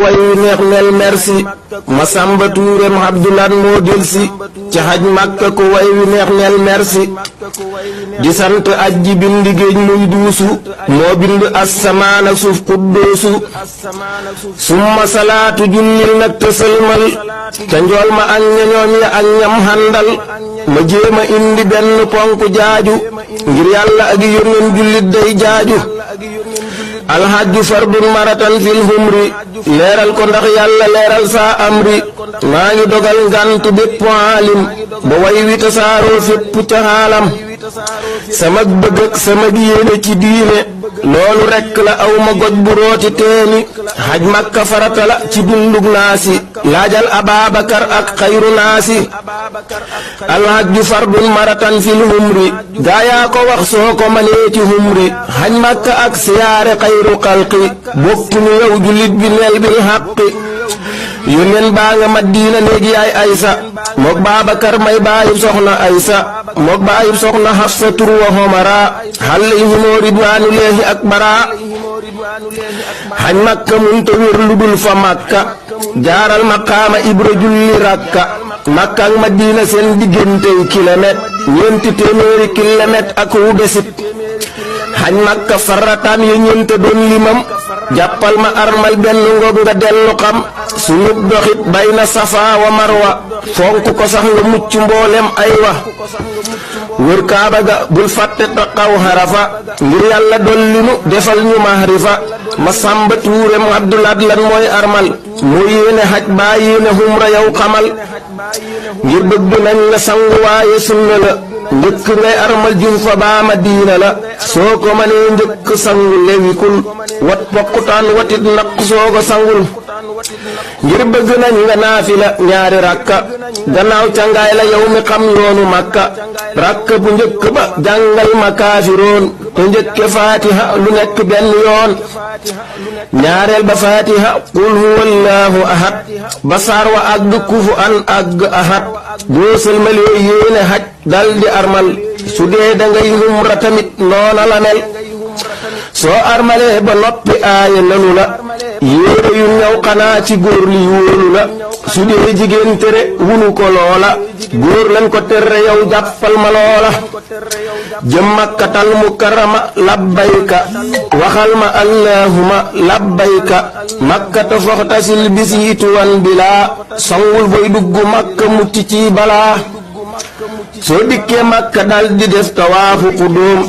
way neex nel merci Masamba Tuurem Abdulan moo delsi ci xaj Makka ko way wi neex nel merci di sant aj ji bind géej muy duusu moo bind asamaan ak suuf kuddoosu summa salaatu jullil nag te sëlmal te njool ma ak ñoñoom ya ak ñam handal ma jéema indi benn ponk jaaju ngir yàlla ak yónneen jullit day jaaju alhajju fardun maratan fil humri leeral ko ndax yàlla leeral saa amri maa ngi dogal ngant bépp aalim ba way wi tasaaroo fépp ca xaalam sama bëgg ak sama yéene ci diine loolu rekk la aw ma goj bu rooti teeni xaj Makka farata la ci dundug naasi laajal Ababakar ak xayru naasi alhajju fardun maratan fil humri gaayaa ko wax soo ko manee ci humri xaj Makka ak siyaare xayru xalqi bokkuñu yow jullit bi neel bil xaqi yónneen baa nga Madina néegi yaay Aysa mook Babakar may baayib soxna Aysa mook baayib soxna Hafsa tur wa Homara alayhimu ridwaanullaahi akbara xaj Makka munta wér lu dul fa Makka jaaral maqaama Ibra julli rakka Makka ak Madina seen diggantey kilomètre ñeenti téeméeri kilomètre ak wu desit xaj Makka farataam ya ñeente doon limam jàppal ma armal benn ngoog nga dellu xam suñu doxit bayna Safa wa Marwa fonk ko sax nga mucc mboolem ay wa wër Kaaba ga bul fàtte taqaw Harafa ngir yàlla dollinu defal ñu mahrifa Masamba Tuurem Abdulat lan mooy armal moo yéene xaj baa yéene humra yow xamal ngir bëgg nañ nga sangu waaye sunna la njëkk ngay armal jum fa baa Madina la soo ko mënee njëkk sangu lewikul wat pokkutaan watit naq soo ko sangul ngir bëgg nañ nga naafila ñaari rakka gannaaw cangaay la yow mi xam yoonu Makka rakka bu njëkk ba jàngal ma kaafiroon te njëkke Fatiha lu nekk benn yoon ñaareel ba Fatiha qul huwallahu ahad ba saar wa àgg kufu an àgg ahad boo sëlmalee yéene haj dal di armal su dee da ngay umra tamit noona la mel soo armalee ba noppi aaye nanu la yéere yu ñëw xanaa ci góor li wóolu la su dee jigéen tere wunu ko loola góor lañ ko tere yow jàppal ma loola jëm Makkatal Mukarrama labbayka waxal ma allahuma labbayka Makkata foxtasil bisiitu wan bilaa sangul boy dugg Makka mucc ci balaa soo dikkee Makka dal di def tawaafu qudóom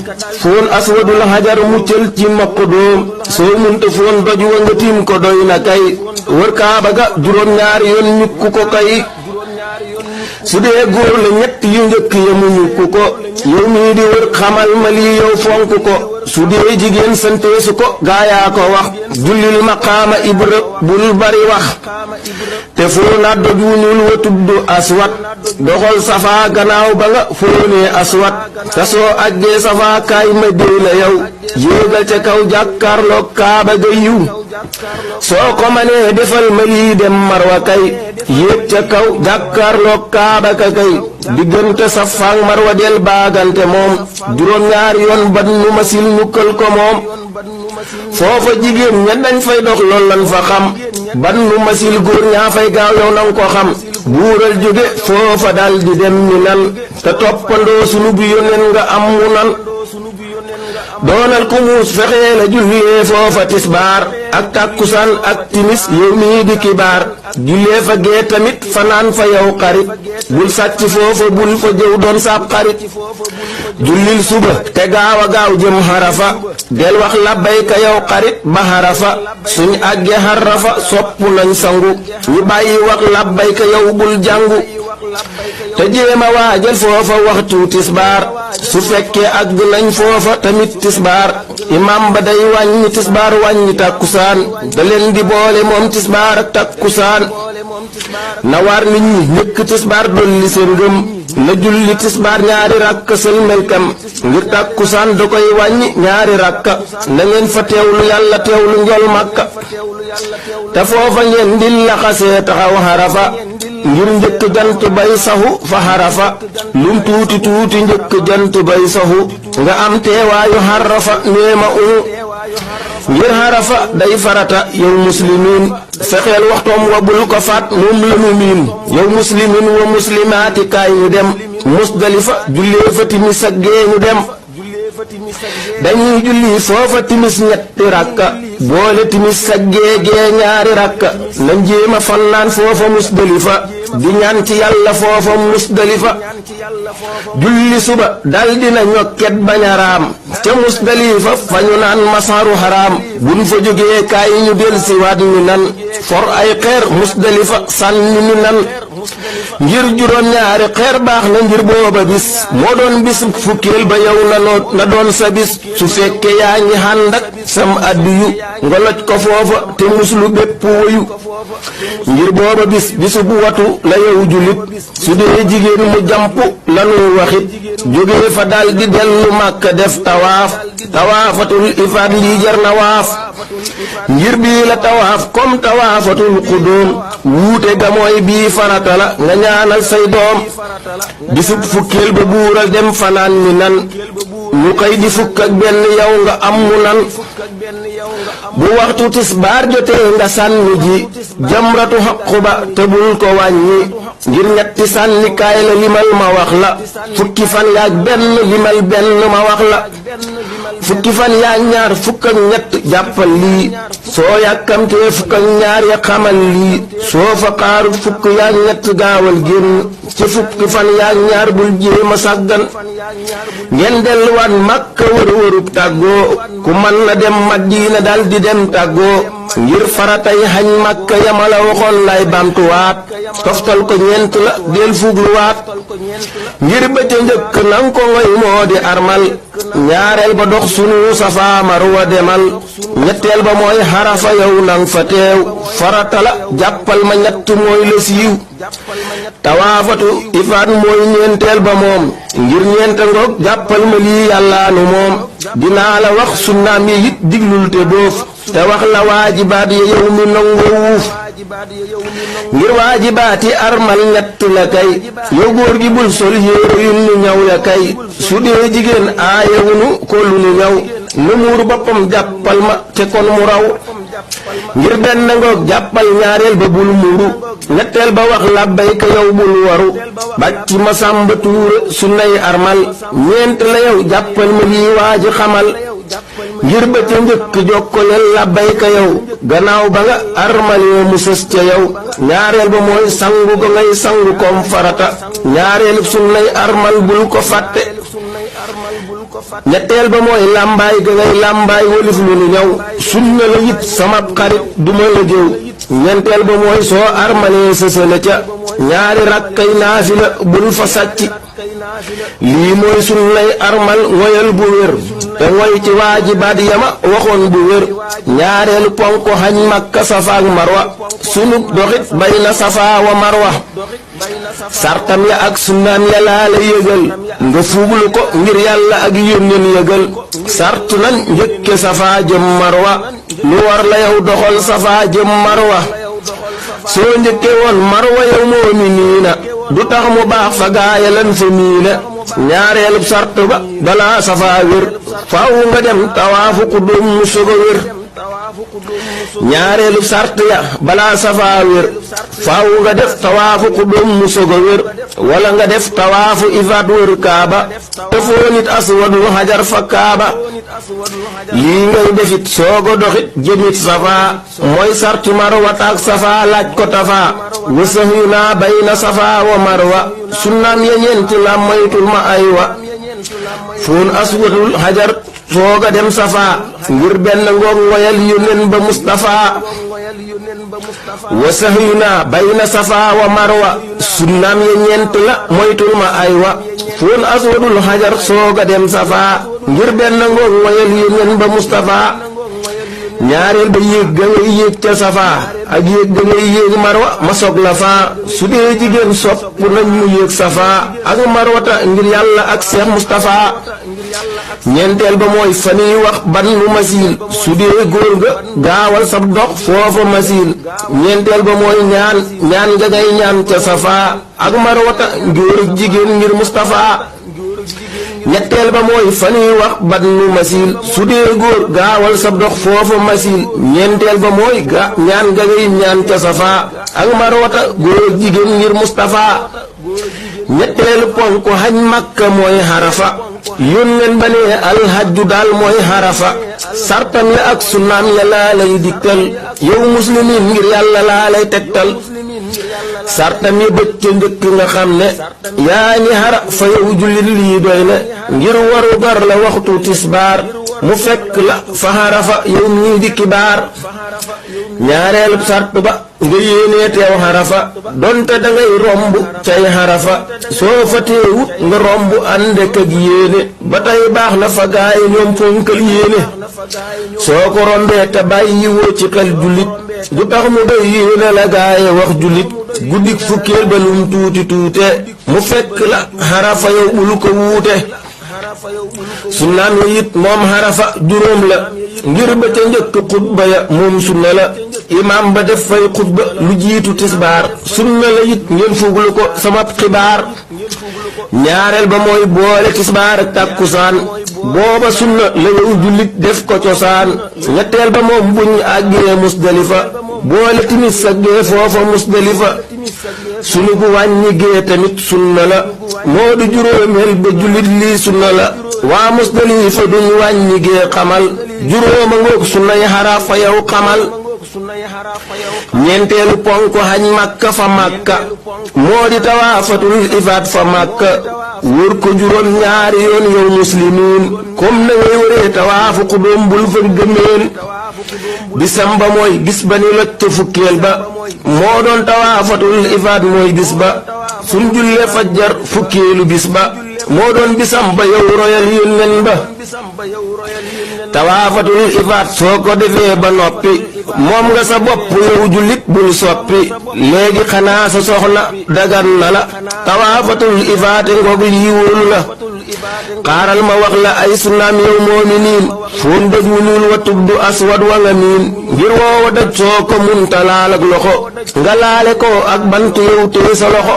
foon aswadul hajar muccal ci maqdóom soo munta foon doj wa nga tiim ko doy na kay wër Kaaba ga juróom ñaari yoon ñukku ko kay su dee góor la ñett yu njëkk ya mu ñukku ko yow mii di wër xamal ma lii yow fonk ko su dee jigéen santeesu ko gaayaa ko wax jullil maqaama Ibra bul bari wax te foo na doj wu ñuul wa tudd aswat doxal Safa gannaaw ba nga foonee aswat te soo àggee Safa kaay ma dee la yow yéegal ca kaw jàkkaarloog Kaaba ga yiw soo ko manee defal ma lii dem Marwa kay yéeg ca kaw jàkkaarloog Kaaba ka kay diggante Safa ak Marwa del baagante moom juróom ñaari yoon ban nu masil ñukkal ko moom foofa jigéen ña dañ fay dox lool lan fa xam ban nu masil góor ñaa fay gaaw yow nang ko xam buural jóge foofa dal di dem ni nan te toppandoo sunu bi yónneen nga am mu nan doonal ku muus fexee la jullee foofa tisbaar ak takkusaan ak timis yow mii di kibaar jullee fa gee tamit fanaan fa yow xarit bul sàcc foofa bul fa jëw doon saab xarit jullil suba te gaaw a gaaw jëm Harafa del wax labbayka yow xarit ba Harafa suñ àggee Harafa sopp nañ sangu ñu bàyyi wax labbayka yow bul jàngu te jéema waajal foofa waxtu tisbaar su fekkee àgg nañ foofa tamit tisbaar imam ba day wàññi tisbaar wàññi takkusaan da leen di boole moom tisbaar ak takkusaan na war nit ñi njëkk tisbaar dolli seen ngëm na julli tisbaar ñaari rakka sëlmal kam ngir takkusaan da koy wàññi ñaari rakka na ngeen fa teewlu yàlla teewlu njol Makka te foofa ngeen di laxasee taxaw Harafa ngir njëkk jant bay saxu fa Harafa lum tuuti tuuti njëkk jant bay saxu nga am teewaayu Harafa neema ngir xarafa day farata yow muslimin fexeel waxtoom wa bul ko faat moom lanu miin yow muslimin wa muslimaati kaay ñu dem Musdalifa jullee fa timis ak gee ñu dem dañuy julli foofa timis ñetti rakka boole timis ak gee ñaari rakka nañ jéema fannaan foofa Musdalifa di ñaan ci yàlla foofa Musdalifa julli suba dal dina ñokket bañ a raam ca Musdalifa fa ñu naan masaru haram buñ fa jógee kaay ñu del si waat mi nan for ay xeer Musdalifa sànni mi nan ngir juróom ñaari xeer baax na ngir booba bis moo doon bis fukkeel ba yow na doon sa bis su fekke yaa ngi ànd ak sam addiyu nga loj ko foofa te muslu bépp woyu ngir booba bis bisu bu watu la yow julit su dee jigéen mu jàmp lanu waxit jógee fa dal di dellu Màkka def tawaafatul ifaad lii jar na waaf ngir bii la tawaaf comme tawaafatul xudóom wuute ga mooy bii farata la nga ñaanal say doom bisub fukkeel ba buural dem fanaan mi nan ñu koy di fukk ak benn yow nga am mu nan bu waxtu tisbaar jotee nga sànni ji jamratu xaqu ba te bul ko wàññi ngir ñetti sànnikaay la limal ma wax la fukki fan yaag benn limal benn ma wax la fukki fan yaag ñaar fukk ak ñett jàppal lii soo yàkkamtee fukk ak ñaar ya xamal lii soo fa xaaru fukk yaag ñett gaawal génn ci fukki fan yaag ñaar bul jéema sàggan ngeen delluwaat Makka wër-wërub tàggoo ku mën na dem Madina dal di dem tàggoo ngir faratay xañ Makka yama la waxoon lay bamtuwaat toftal ko ñeent la del fugluwaat ngir ba ca njëkk nang ko ngoy moo di armal ñaareel ba dox sunu Safa Marwa demal ñetteel ba mooy xarafa yow nang fa teew farata la jàppal ma ñett mooy la siiw tawaafatu ifaat mooy ñeenteel ba moom ngir ñeenta ngoog jàppal ma lii yàllaanu moom dinaa la wax sunnaam yi it diglul te boof te wax la waajibaat ya yow mi nangoo wuuf ngir waajibaati armal ñett la kay yow góor gi bul sol yéere yu nu ñaw ya kay su dee jigéen aayewunu ko lu nu ñaw nu muur boppam jàppal ma te kon mu raw ngir benn ngoog jàppal ñaareel ba bul muuru ñetteel ba wax labbayka yow bul waru bàcc ma Sàmba Tuure su nay armal ñeent la yow jàppal ma lii waaji xamal ngir ba ca njëkk jokkoleel labbayka yow gannaaw ba nga armalee mu sës ca yow ñaareel ba mooy sangu ga ngay sangu kom farata ñaareelu sunnay armal bul ko fàtte ñetteel ba mooy làmbaay ga ngay làmbaay walif lu nu ñëw sunna la it sama xarit duma la jëw ñeenteel ba mooy soo armalee sësale ca ñaari rakkay naafila bul fa sàcc lii mooy sunnay armal ngoyal bu wér te ngoy ci waajibaat yama waxoon bu wér ñaareelu ponk xañ Makka Safa ak Marwa sunu doxit bay na Safa wa Marwa sartam ya ak sunnaam ya laa la yëgal nga fuglu ko ngir yàlla ak yónneen yëgal sart nan njëkke Safa jëm Marwa lu war la yow doxal Safa jëm Marwa soo njëkke woon Marwa yow moominiina du tax mu baax fa gaaya lan fa miina ñaareelub sart ba balaa Safa wér faaw nga dem tawaafu qudum mu sogo wér ñaareelu sart ya balaa Safa wér faaw nga def tawaafu qudum mu sogo wér wala nga def tawaafu ifaat wër Kaaba te foo nit aswadul hajar fa Kaaba lii ngay defit soogo doxit jëmit Safa mooy sartu Marwa taak Safa laaj ko Tafa wa sahyuna bayna Safa wa Marwa sunnaam ya ñeenti la moytul ma aywa foon aswadul hajar sooga dem Safa ngir benn ngoog ngoyal yónneen ba Mustafa wa sahyuna bayna Safa wa Marwa sunnaam ya ñeent la moytul ma aywa foon aswadul hajar sooga dem Safa ngir benn ngoog ngoyal yónneen ba Mustafa ñaareel ba yéeg ga ngay yéeg ca Safa ak yéeg ga ngay yéeg Marwa ma soog la faa su dee jigéen sopp nañ mu yéeg Safa ak Marwata ngir yàlla ak Seex Mustafa ñeenteel ba mooy fa nuy wax ban lu masiil su dee góor ga gaawal sab dox foofa masiil ñeenteel ba mooy ñaan nga ngay ñaan ca Safa ak Marwata góor ak jigéen ngir Mustafa ñetteel ba mooy fa ñuy wax bannu masil su dee góor gaawal sa dox foofa masil ñeenteel ba mooy ñaan ga ngay ñaan ca safa ak marwata góor jigéen ngir Mustafa ñetteelu ponk xaj Makka mooy xarafa yónneen ba ne alhajju daal mooy xarafa sartam ya ak sunnaam ya laa lay diktal yow muslimin ngir yàlla laa lay tegtal sartam ya bëcc ca njëkk nga xam ne yaa ngi xara fa yow jullit lii doy na ngir waru gar la waxtu tisbaar mu fekk la fa xarafa yow mii di kibaar ñaareelu sart ba nga yéenee teew xarafa donte dangay romb cay xarafa soo fa teewut nga romb àndek ak yéene ba tey baax na fa gaay ñoom fonkal yéene soo ko rombee te bàyyi woo ci xel jullit du tax mu doy yéene la gaaye wax jullit guddik fukkeel ba lum tuuti tuute mu fekk la xarafa yow bul ko wuute sunnaam ya it moom xarafa juróom la ngir ba ca njëkk xutba ya moom sunna la imaam ba def fay xutba lu jiitu tisbaar sunna la it ngeen fuglu ko sama xibaar ñaareel ba mooy boole tisbaar ak tàkkusaan booba sunna la yow jullit def ko cosaan ñetteel ba moom buñ àggee Musdalifa boole timis sa gee foofa Musdalifa sunu bu wàññi gee tamit sunna la moo du juróomeel ba jullit lii sunna la waa Musdalifa duñ wàññi gee xamal juróoma ngoog sunna yi xarafa yow xamal ñeenteelu ponk xaj Makka fa Makka moo di tawaafatul ifaat fa Makka wër ko juróom ñaari yoon yow muslimiin comme na ngay wëree tawaafu xudóom bul fa gëmeen bisam ba mooy bis ba ni loj ca fukkeel ba moo doon tawaafatul ifaat mooy bis ba suñ jullee fajjar fukkeelu bis ba moo doon bisam ba yow royal yónneen ba tawaafatul ifaat soo ko defee ba noppi moom nga sa bopp yow jullit bul soppi léegi xanaa sa soxna dagan na la tawaafatul ifaate ngoog lii wóolu la xaaral ma wax la ay sunnaam yow moominiin foon daj wu ñuul wa tubdu aswad wa nga miin ngir woowa daj soo ko munta laal ak loxo nga laale ko ak bant yow tee sa loxo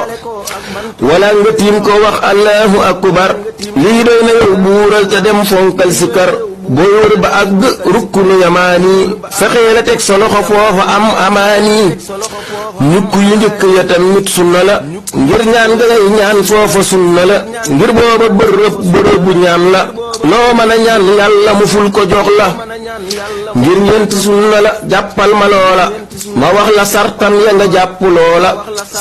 wala nga tiim ko wax allahu akbar lii doy na yow buural te dem fonkal sikar booy wër ba àgg rukkunu yamaani fexee la teg sa loxo foofa am amaani ñukk yu njëkk ya tamit sunna la ngir ñaan nga ngay ñaan foofa sunna la ngir booba bërëb bu ñaan la loo mën a ñaan yàlla mu ful ko jox la ngir ñeent sunna la jàppal ma loola ma wax la sartam ya nga jàpp loola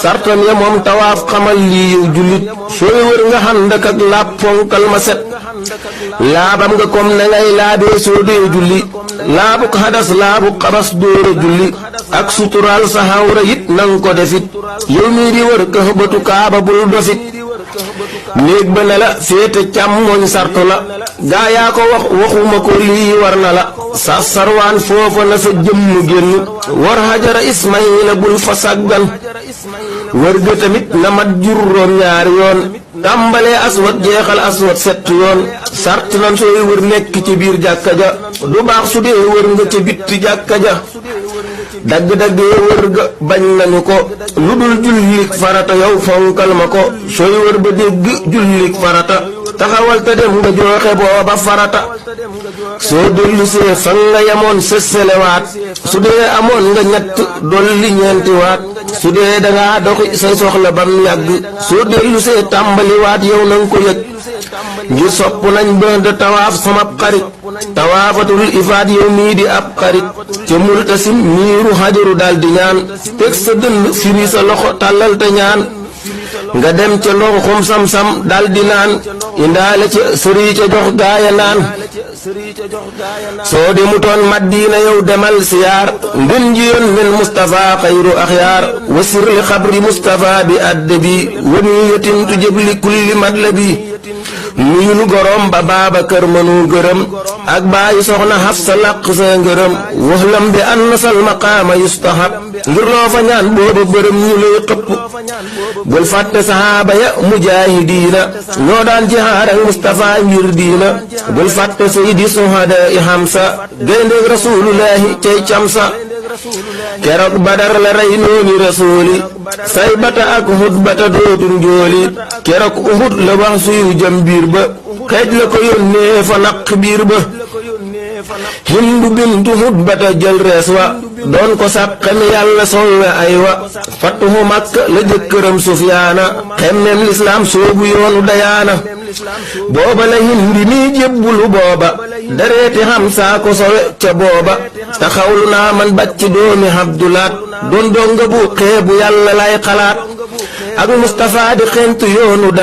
sartam ya moom tawaaf xamal lii yow jullit sooy wër nga xandak ak laab fonkal ma set laabam nga comme na ngay laabee soo dee julli laabuk xadas laabuk xabas dóora julli ak suturaal sa xawra it nang ko defit yow mii di wër ka xëbatu kaaba bul dofit néeg ba ne la féete càmmooñ sartu la gaa yaa ko waxuma ko lii war na la sa sarwaan foofa na sa jëmm génn war xajara ismaila bul fa sàggan wër ga tamit na mat juróom ñaari yoon tàmbalee aswat jeexal aswat sett yoon sart nan sooy wër nekk ci biir jàkka ja du baax su dee wër nga ca bitti jàkka ja dagg-daggee wër ga bañ nañu ko lu dul jullik farata yow fonkal ma ko sooy wër ba dégg jullik farata taxawal te dem nga jooxe booba farata soo dellu see fan nga yamoon sëselewaat su dee amoon nga ñett dolli ñeenti waat su dee dangaa doxi say soxla bam yàgg soo dellu see tàmbaliwaat yow nanga ko yëg ngir sopp nañ ba de tawaaf sama xarit tawaafatul ifaat yow mii di ab xarit ca multasim miiru xajaru daldi ñaan teg sa dënn firi sa loxo tàllal te ñaan nga dem ca ndox xum sam-sam daldi naan indaale ca sëri ca jox gaaya naan soo demutoon Madina yow demal siyaar ngën ji yoon men Mustafa xayru axyaar wasir li xabri Mustafa bi addabi wa niyatin tujib li kulli madlabi nuyul gorom ba Baabakar mënu gërëm ak baayu soxna Xafsa laq sa ngërëm waxlam bi ann sal maqaama yustahab ngir loo fa ñaan booba bërëm ñu lay xëpp bul fàtte sahaaba ya mujaahidiina ñoo daan jihaad ak Mustafa ngir diina bul fàtte sayidi suhada i Hamsa gayndeeg rasulullahi cay camsa keroog Badar la rey nooni rasuuli saybata ak Hudbata dootul njooli keroog Uhud la wax suyu jëm biir ba xeej la ko yónnee fa naq biir ba Hindu bintu Hutbata jël rees wa doon ko sàqami yàlla sowe ay wa fatuhu Makka la jëkkëram Sufyaana xemmem lislaam soobu yoonu dayaana booba la Hindi nii jébbulu booba dareeti Hamsa ko sowe ca booba taxawlu naa man bàcci doomi Abdulaat doon donga bu xeebu yàlla lay xalaat ak Mustafa di xentu yoonu